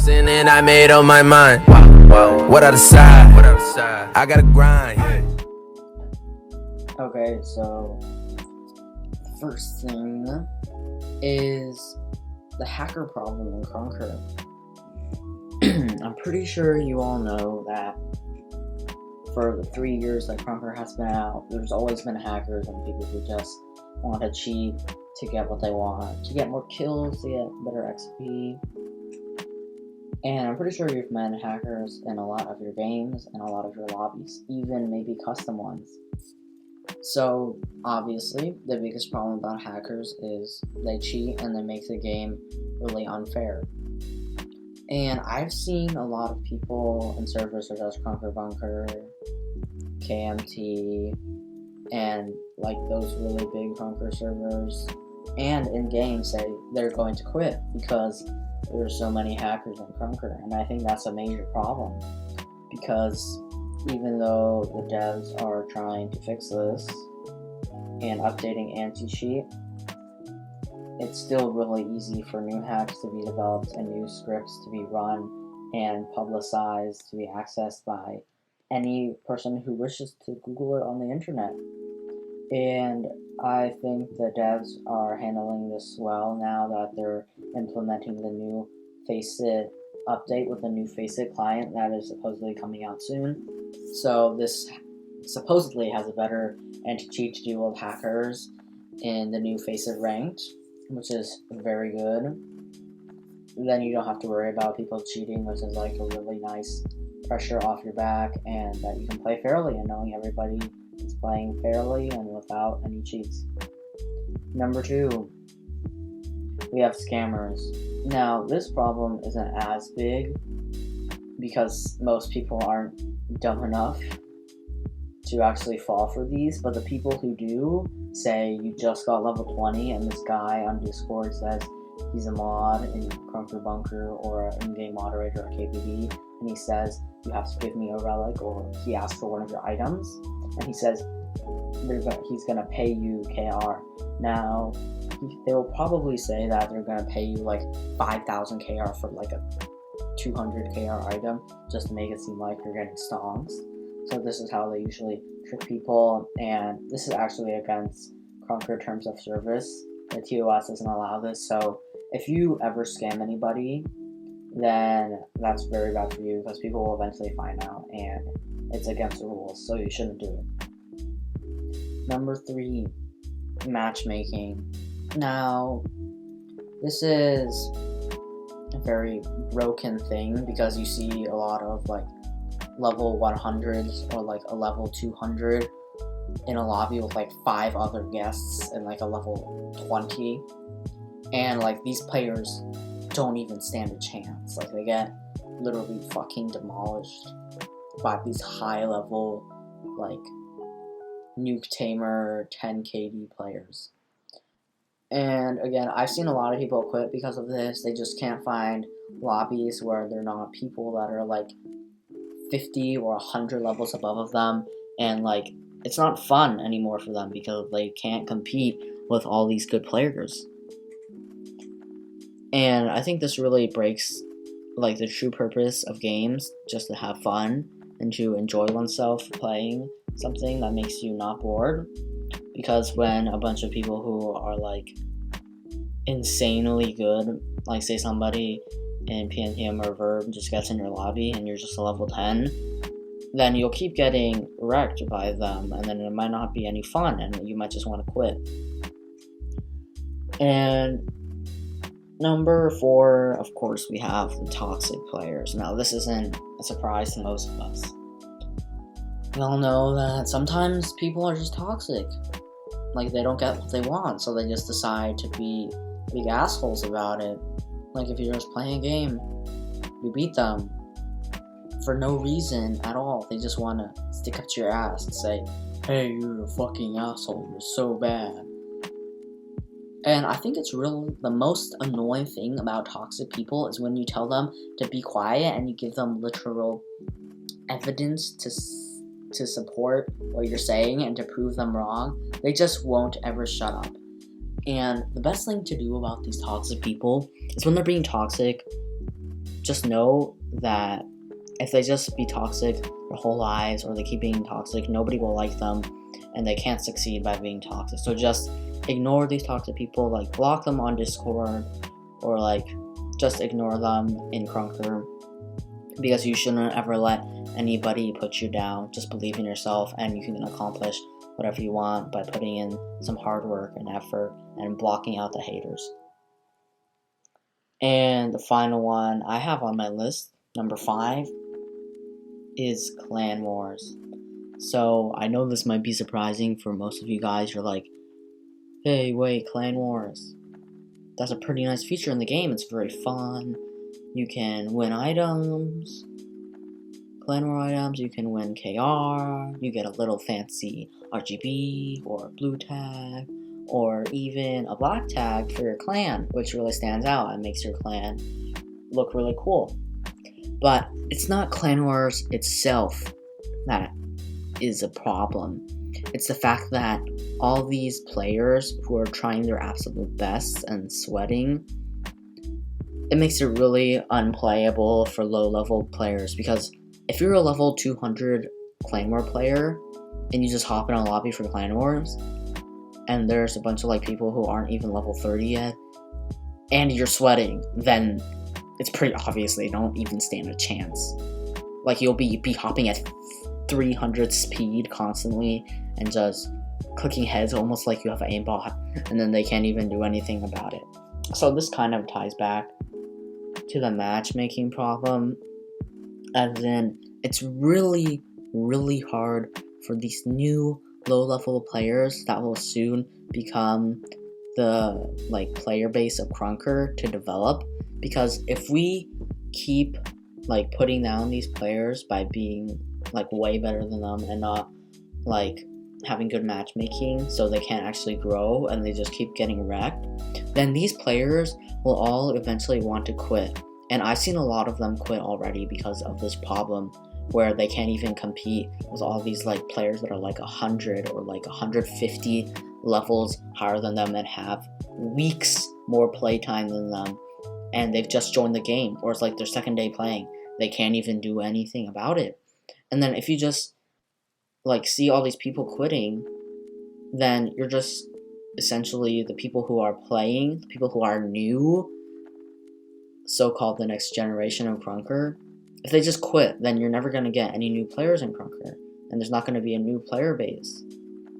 Listen, and I made up my mind. What I decide? I gotta grind. Okay, so the first thing is the hacker problem in Conquer. I'm pretty sure you all know that for the 3 years that Conquer has been out, there's always been hackers and people who just want to cheat to get what they want, to get more kills, to get better XP. And I'm pretty sure you've met hackers in a lot of your games and a lot of your lobbies, even maybe custom ones. So, obviously, the biggest problem about hackers is they cheat and they make the game really unfair. And I've seen a lot of people in servers such as Conquer Bunker, KMT, and like those really big Conquer servers, and in game say they're going to quit because there's so many hackers in Conquer. And I think that's a major problem, because even though the devs are trying to fix this and updating anti-cheat, it's still really easy for new hacks to be developed and new scripts to be run and publicized to be accessed by any person who wishes to Google it on the internet. And I think the devs are handling this well now that they're implementing the new Faceit update with the new Faceit client that is supposedly coming out soon. So this supposedly has a better anti-cheat to deal with hackers in the new Faceit ranked, which is very good. Then you don't have to worry about people cheating, which is like a really nice pressure off your back, and that you can play fairly and knowing everybody is playing fairly and without any cheats. Number 2, we have scammers. Now, this problem isn't as big because most people aren't dumb enough to actually fall for these, but the people who do, say you just got level 20 and this guy on Discord says he's a mod in Conquer Bunker or an in-game moderator or KBB, and he says you have to give me a relic, or he asks for one of your items, and he says he's gonna pay you KR. Now, they will probably say that they're gonna pay you like 5,000 KR for like a 200 KR item, just to make it seem like you're getting stonks. So this is how they usually trick people, and this is actually against Conquer Terms of Service. The TOS doesn't allow this, so if you ever scam anybody, then that's very bad for you, because people will eventually find out, and it's against the rules, so you shouldn't do it. Number 3, matchmaking. Now, this is a very broken thing, because you see a lot of like level 100s or like a level 200 in a lobby with like 5 other guests and like a level 20, and like these players don't even stand a chance. Like they get literally fucking demolished by these high level like Nuke Tamer 10 KD players. And again, I've seen a lot of people quit because of this. They just can't find lobbies where they're not people that are like 50 or 100 levels above of them, and like it's not fun anymore for them because they can't compete with all these good players. And I think this really breaks like the true purpose of games, just to have fun and to enjoy oneself playing something that makes you not bored. Because when a bunch of people who are like insanely good, like say somebody in PNTM or Verb just gets in your lobby and you're just a level 10, then you'll keep getting wrecked by them, and then it might not be any fun, and you might just want to quit. And number 4, of course, we have the toxic players. Now, this isn't a surprise to most of us. We all know that sometimes people are just toxic. Like, they don't get what they want, so they just decide to be big assholes about it. Like, if you're just playing a game, you beat them for no reason at all. They just want to stick up to your ass and say, hey, you're a fucking asshole, you're so bad. And I think it's really the most annoying thing about toxic people is when you tell them to be quiet and you give them literal evidence to support what you're saying and to prove them wrong. They just won't ever shut up. And the best thing to do about these toxic people is when they're being toxic, just know that if they just be toxic their whole lives, or they keep being toxic, nobody will like them, and they can't succeed by being toxic. So just ignore these toxic people, like block them on Discord, or like just ignore them in Krunker, because you shouldn't ever let anybody put you down. Just believe in yourself, and you can accomplish whatever you want by putting in some hard work and effort and blocking out the haters. And the final one I have on my list, number 5, is Clan Wars. So I know this might be surprising for most of you guys. You're like, hey, wait, Clan Wars. That's a pretty nice feature in the game. It's very fun. You can win items, Clan War items. You can win KR. You get a little fancy RGB or blue tag, or even a black tag for your clan, which really stands out and makes your clan look really cool. But it's not Clan Wars itself that is a problem. It's the fact that all these players who are trying their absolute best and sweating, it makes it really unplayable for low-level players. Because if you're a level 200 Clan War player and you just hop in a lobby for Clan Wars, and there's a bunch of like people who aren't even level 30 yet, and you're sweating, then it's pretty obvious they don't even stand a chance. Like, you'll be hopping at 300 speed constantly and just clicking heads almost like you have an aimbot, and then they can't even do anything about it. So this kind of ties back to the matchmaking problem, as in it's really, really hard for these new low-level players that will soon become the like player base of Krunker to develop. Because if we keep like putting down these players by being like way better than them and not like having good matchmaking, so they can't actually grow and they just keep getting wrecked, then these players will all eventually want to quit. And I've seen a lot of them quit already because of this problem, where they can't even compete with all these like players that are like 100 or like 150 levels higher than them and have weeks more playtime than them, and they've just joined the game, or it's like their second day playing. They can't even do anything about it. And then if you just like see all these people quitting, then you're just essentially the people who are playing, the people who are new, so-called the next generation of Krunker. If they just quit, then you're never going to get any new players in Krunker, and there's not going to be a new player base.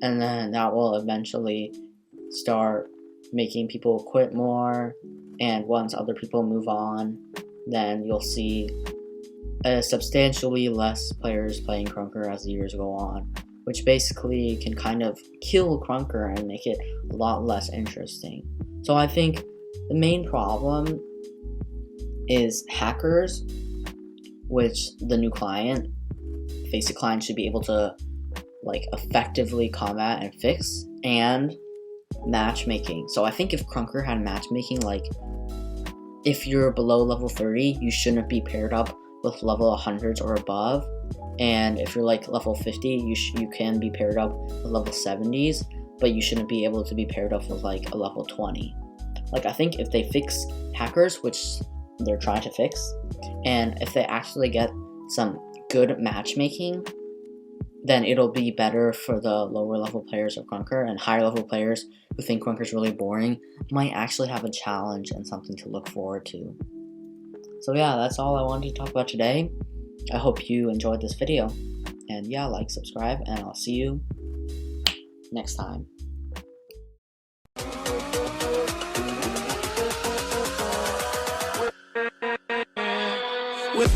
And then that will eventually start making people quit more, and once other people move on, then you'll see substantially less players playing Krunker as the years go on, which basically can kind of kill Krunker and make it a lot less interesting. So I think the main problem is hackers, which the new client, Faceit client, should be able to like effectively combat and fix, and matchmaking. So I think if Krunker had matchmaking, like if you're below level 30, you shouldn't be paired up with level 100s or above, and if you're like level 50, you can be paired up with level 70s, but you shouldn't be able to be paired up with like a level 20. Like, I think if they fix hackers, which they're trying to fix, and if they actually get some good matchmaking, then it'll be better for the lower level players of Krunker, and higher level players who think Krunker's really boring might actually have a challenge and something to look forward to. So yeah, that's all I wanted to talk about today. I hope you enjoyed this video, and yeah, like, subscribe, and I'll see you next time. With